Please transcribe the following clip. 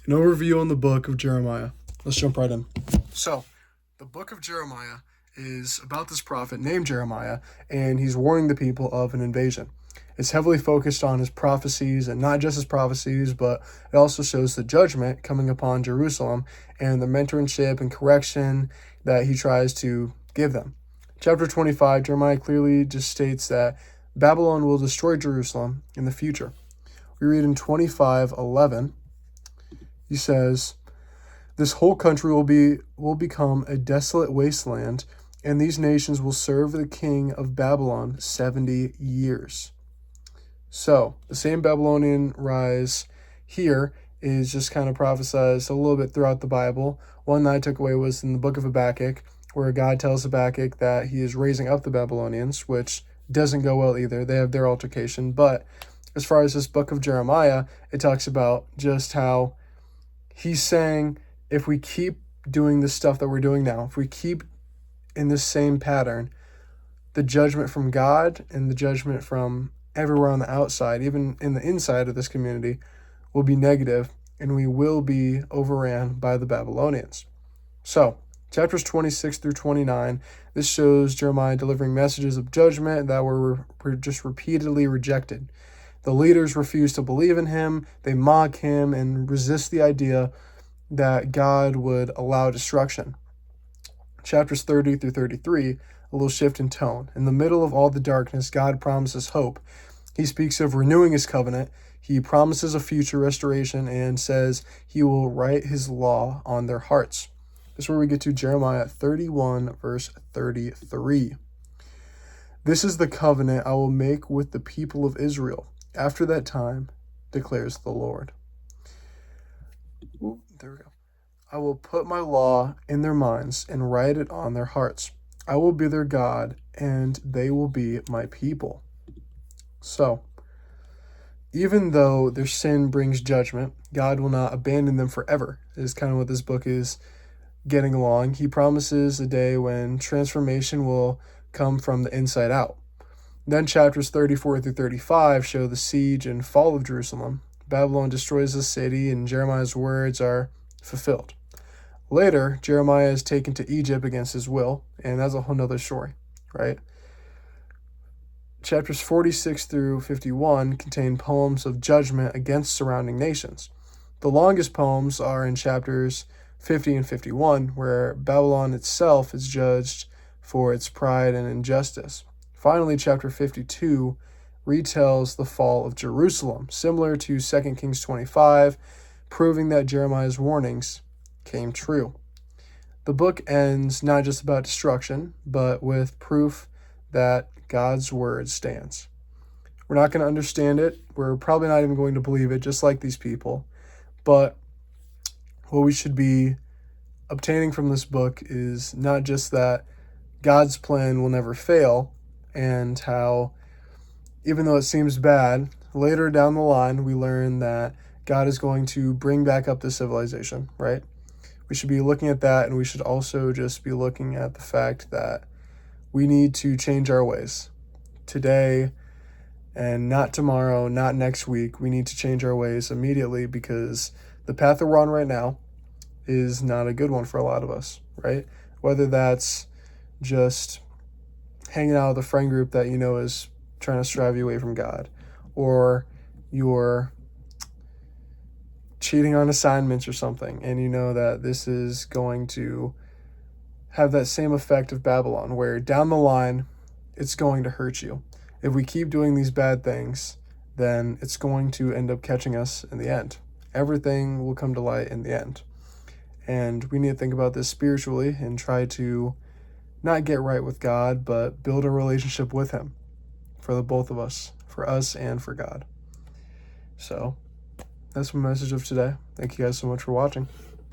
An overview on the book of Jeremiah. Let's jump right in. So, the book of Jeremiah is about this prophet named Jeremiah, and he's warning the people of an invasion. It's heavily focused on his prophecies, and not just his prophecies, but it also shows the judgment coming upon Jerusalem and the mentorship and correction that he tries to give them. Chapter 25, Jeremiah clearly just states that Babylon will destroy Jerusalem in the future. We read in 25:11, he says, "This whole country will become a desolate wasteland, and these nations will serve the king of Babylon 70 years." So, the same Babylonian rise here is just kind of prophesized a little bit throughout the Bible. One that I took away was in the book of Habakkuk, where God tells Habakkuk that he is raising up the Babylonians, which doesn't go well either. They have their altercation. But as far as this book of Jeremiah, it talks about just how he's saying, if we keep doing the stuff that we're doing now, if we keep in this same pattern, the judgment from God and the judgment from everywhere on the outside, even in the inside of this community, will be negative, and we will be overran by the Babylonians. So, chapters 26 through 29, this shows Jeremiah delivering messages of judgment that were just repeatedly rejected. The leaders refuse to believe in him, they mock him, and resist the idea that God would allow destruction. Chapters 30 through 33, a little shift in tone. In the middle of all the darkness, God promises hope. He speaks of renewing his covenant. He promises a future restoration and says he will write his law on their hearts. This is where we get to Jeremiah 31, verse 33. "This is the covenant I will make with the people of Israel after that time, declares the Lord." There we go. "I will put my law in their minds and write it on their hearts. I will be their God, and they will be my people." So, even though their sin brings judgment, God will not abandon them forever, is kind of what this book is getting along. He promises a day when transformation will come from the inside out. Then chapters 34 through 35 show the siege and fall of Jerusalem. Babylon destroys the city, and Jeremiah's words are fulfilled. Later, Jeremiah is taken to Egypt against his will, and that's a whole nother story, right? Chapters 46 through 51 contain poems of judgment against surrounding nations. The longest poems are in chapters 50 and 51, where Babylon itself is judged for its pride and injustice. Finally, chapter 52 retells the fall of Jerusalem, similar to 2 Kings 25, proving that Jeremiah's warnings came true. The book ends not just about destruction, but with proof that God's word stands. We're not going to understand it. We're probably not even going to believe it, just like these people. But what we should be obtaining from this book is not just that God's plan will never fail, and how, even though it seems bad, later down the line, we learn that God is going to bring back up the civilization, right? We should be looking at that, and we should also just be looking at the fact that we need to change our ways today and not tomorrow, not next week. We need to change our ways immediately, because the path that we're on right now is not a good one for a lot of us, right? Whether that's just hanging out with a friend group that you know is trying to strive you away from God, or you're cheating on assignments or something, and you know that this is going to have that same effect of Babylon, where down the line, it's going to hurt you. If we keep doing these bad things, then it's going to end up catching us in the end. Everything will come to light in the end. And we need to think about this spiritually and try to not get right with God, but build a relationship with him for the both of us, for us and for God. So, that's my message of today. Thank you guys so much for watching.